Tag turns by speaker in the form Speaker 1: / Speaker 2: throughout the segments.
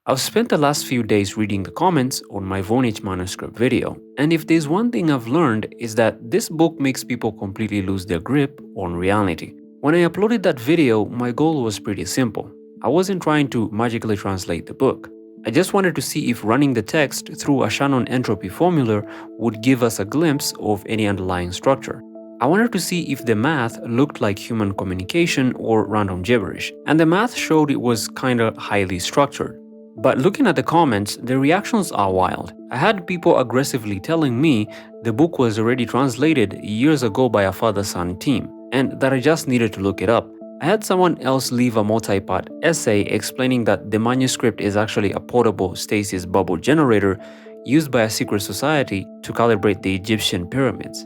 Speaker 1: I've spent the last few days reading the comments on my Voynich Manuscript video, and if there's one thing I've learned is that this book makes people completely lose their grip on reality. When I uploaded that video, my goal was pretty simple. I wasn't trying to magically translate the book. I just wanted to see if running the text through a Shannon entropy formula would give us a glimpse of any underlying structure. I wanted to see if the math looked like human communication or random gibberish, and the math showed it was kinda highly structured. But looking at the comments, the reactions are wild. I had people aggressively telling me the book was already translated years ago by a father-son team, and that I just needed to look it up. I had someone else leave a multi-part essay explaining that the manuscript is actually a portable stasis bubble generator used by a secret society to calibrate the Egyptian pyramids.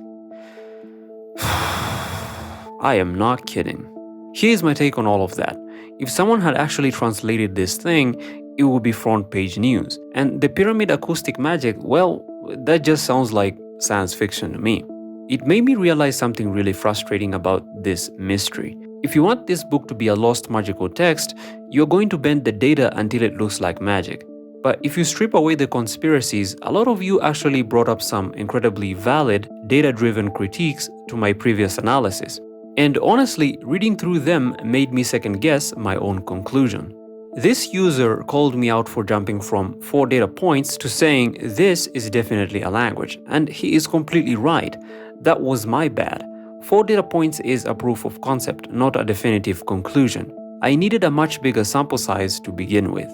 Speaker 1: I am not kidding. Here's my take on all of that. If someone had actually translated this thing, it would be front page news. And the pyramid acoustic magic, well, that just sounds like science fiction to me. It made me realize something really frustrating about this mystery. If you want this book to be a lost magical text, you're going to bend the data until it looks like magic. But if you strip away the conspiracies, a lot of you actually brought up some incredibly valid, data-driven critiques to my previous analysis. And honestly, reading through them made me second-guess my own conclusion. This user called me out for jumping from 4 data points to saying this is definitely a language, and he is completely right. That was my bad. 4 data points is a proof of concept, not a definitive conclusion. I needed a much bigger sample size to begin with.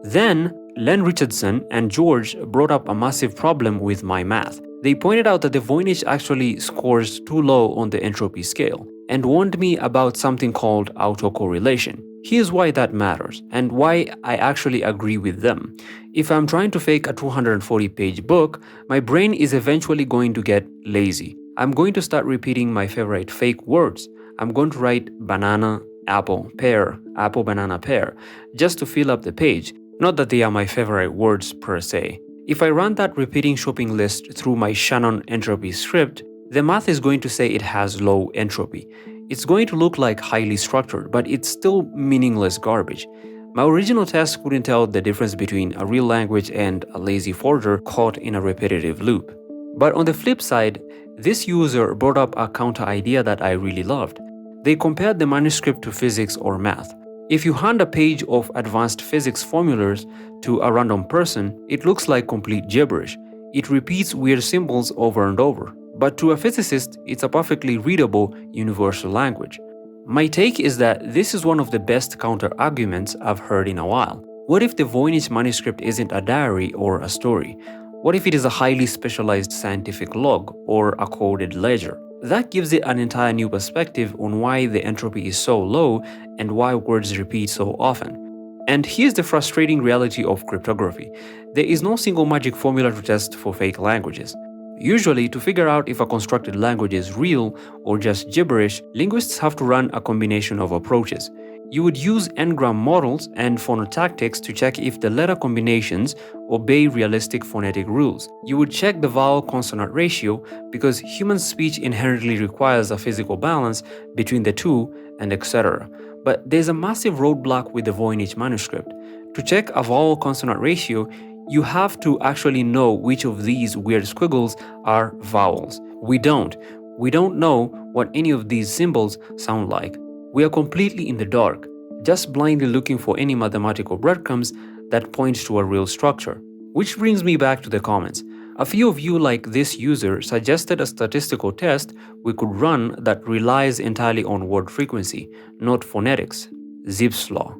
Speaker 1: Then, Len Richardson and George brought up a massive problem with my math. They pointed out that the Voynich actually scores too low on the entropy scale, and warned me about something called autocorrelation. Here's why that matters, and why I actually agree with them. If I'm trying to fake a 240-page book, my brain is eventually going to get lazy. I'm going to start repeating my favorite fake words. I'm going to write banana, apple, banana, pear, just to fill up the page. Not that they are my favorite words per se. If I run that repeating shopping list through my Shannon entropy script, the math is going to say it has low entropy. It's going to look like highly structured, but it's still meaningless garbage. My original test couldn't tell the difference between a real language and a lazy forger caught in a repetitive loop. But on the flip side, this user brought up a counter idea that I really loved. They compared the manuscript to physics or math. If you hand a page of advanced physics formulas to a random person, it looks like complete gibberish. It repeats weird symbols over and over. But to a physicist, it's a perfectly readable universal language. My take is that this is one of the best counter-arguments I've heard in a while. What if the Voynich manuscript isn't a diary or a story? What if it is a highly specialized scientific log or a coded ledger? That gives it an entire new perspective on why the entropy is so low and why words repeat so often. And here's the frustrating reality of cryptography. There is no single magic formula to test for fake languages. Usually, to figure out if a constructed language is real or just gibberish, linguists have to run a combination of approaches. You would use n-gram models and phonotactics to check if the letter combinations obey realistic phonetic rules. You would check the vowel-consonant ratio because human speech inherently requires a physical balance between the two, and etc. But there's a massive roadblock with the Voynich manuscript. To check a vowel-consonant ratio, you have to actually know which of these weird squiggles are vowels. We don't know what any of these symbols sound like. We are completely in the dark, just blindly looking for any mathematical breadcrumbs that point to a real structure. Which brings me back to the comments. A few of you, like this user, suggested a statistical test we could run that relies entirely on word frequency, not phonetics. Zipf's law.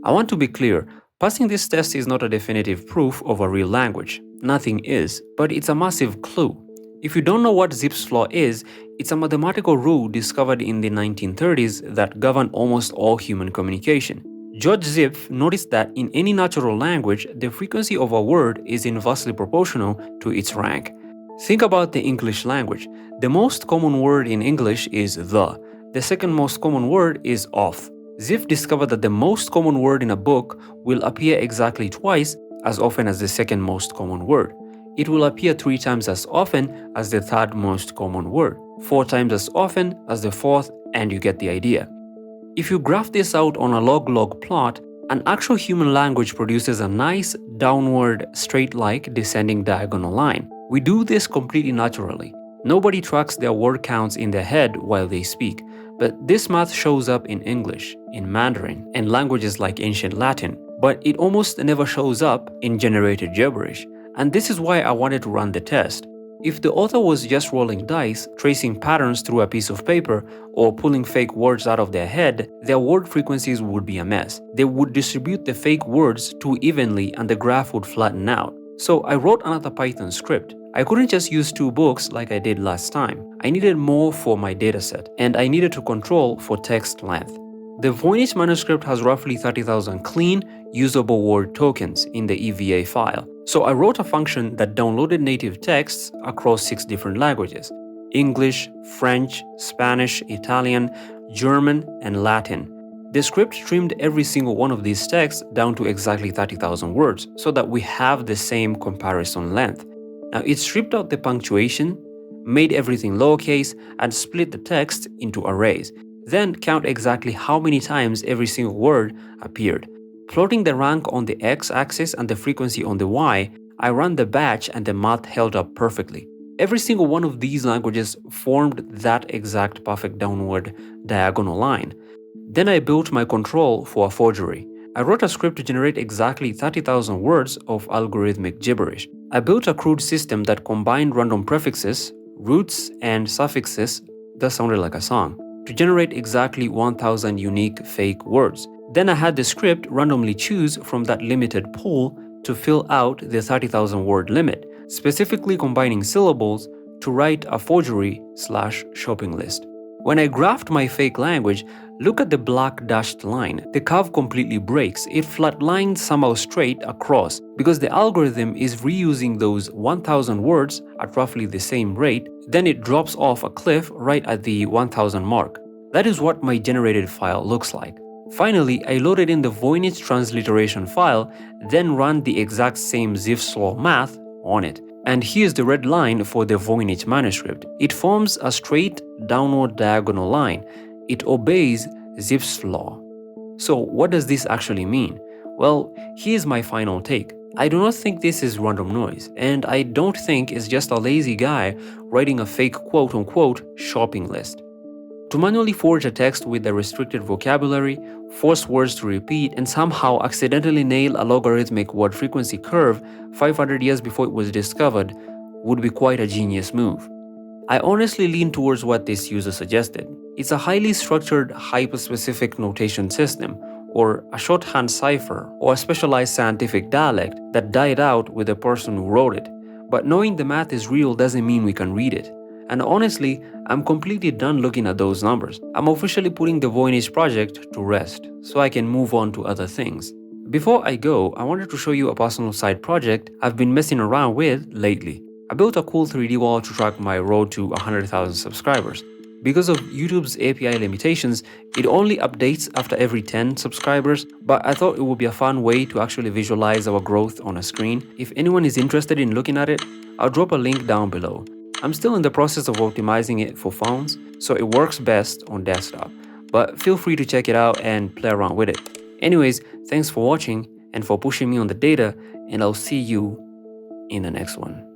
Speaker 1: I want to be clear, passing this test is not a definitive proof of a real language. Nothing is, but it's a massive clue. If you don't know what Zipf's law is, it's a mathematical rule discovered in the 1930s that governed almost all human communication. George Zipf noticed that in any natural language, the frequency of a word is inversely proportional to its rank. Think about the English language. The most common word in English is the. The second most common word is of. Zipf discovered that the most common word in a book will appear exactly twice as often as the second most common word. It will appear 3 times as often as the third most common word, 4 times as often as the fourth, and you get the idea. If you graph this out on a log-log plot, An actual human language produces a nice downward straight-like descending diagonal line. We do this completely naturally. Nobody tracks their word counts in their head while they speak, but this math shows up in English, in Mandarin, and languages like ancient Latin, but it almost never shows up in generated gibberish. And this is why I wanted to run the test. If the author was just rolling dice, tracing patterns through a piece of paper, or pulling fake words out of their head, their word frequencies would be a mess. They would distribute the fake words too evenly and the graph would flatten out. So I wrote another Python script. I couldn't just use 2 books like I did last time. I needed more for my dataset, and I needed to control for text length. The Voynich Manuscript has roughly 30,000 clean, usable word tokens in the EVA file. So I wrote a function that downloaded native texts across 6 different languages: English, French, Spanish, Italian, German, and Latin. The script trimmed every single one of these texts down to exactly 30,000 words so that we have the same comparison length. Now it stripped out the punctuation, made everything lowercase, and split the text into arrays. Then count exactly how many times every single word appeared. Plotting the rank on the x-axis and the frequency on the y, I ran the batch and the math held up perfectly. Every single one of these languages formed that exact perfect downward diagonal line. Then I built my control for a forgery. I wrote a script to generate exactly 30,000 words of algorithmic gibberish. I built a crude system that combined random prefixes, roots, and suffixes that sounded like a song to generate exactly 1,000 unique fake words. Then I had the script randomly choose from that limited pool to fill out the 30,000 word limit, specifically combining syllables to write a forgery/shopping list. When I graphed my fake language, look at the black dashed line. The curve completely breaks. It flatlines somehow straight across because the algorithm is reusing those 1,000 words at roughly the same rate, then it drops off a cliff right at the 1,000 mark. That is what my generated file looks like. Finally, I loaded in the Voynich transliteration file, then ran the exact same Zipf law math on it. And here's the red line for the Voynich manuscript. It forms a straight downward diagonal line. It obeys Zipf's law. So what does this actually mean? Well, here's my final take. I do not think this is random noise, and I don't think it's just a lazy guy writing a fake quote-unquote shopping list. To manually forge a text with a restricted vocabulary, force words to repeat, and somehow accidentally nail a logarithmic word frequency curve 500 years before it was discovered would be quite a genius move. I honestly lean towards what this user suggested. It's a highly structured hyperspecific notation system, or a shorthand cipher, or a specialized scientific dialect that died out with the person who wrote it. But knowing the math is real doesn't mean we can read it. And honestly, I'm completely done looking at those numbers. I'm officially putting the Voynich project to rest, so I can move on to other things. Before I go, I wanted to show you a personal side project I've been messing around with lately. I built a cool 3D wall to track my road to 100,000 subscribers. Because of YouTube's API limitations, it only updates after every 10 subscribers, but I thought it would be a fun way to actually visualize our growth on a screen. If anyone is interested in looking at it, I'll drop a link down below. I'm still in the process of optimizing it for phones, so it works best on desktop, but feel free to check it out and play around with it. Anyways, thanks for watching and for pushing me on the data, and I'll see you in the next one.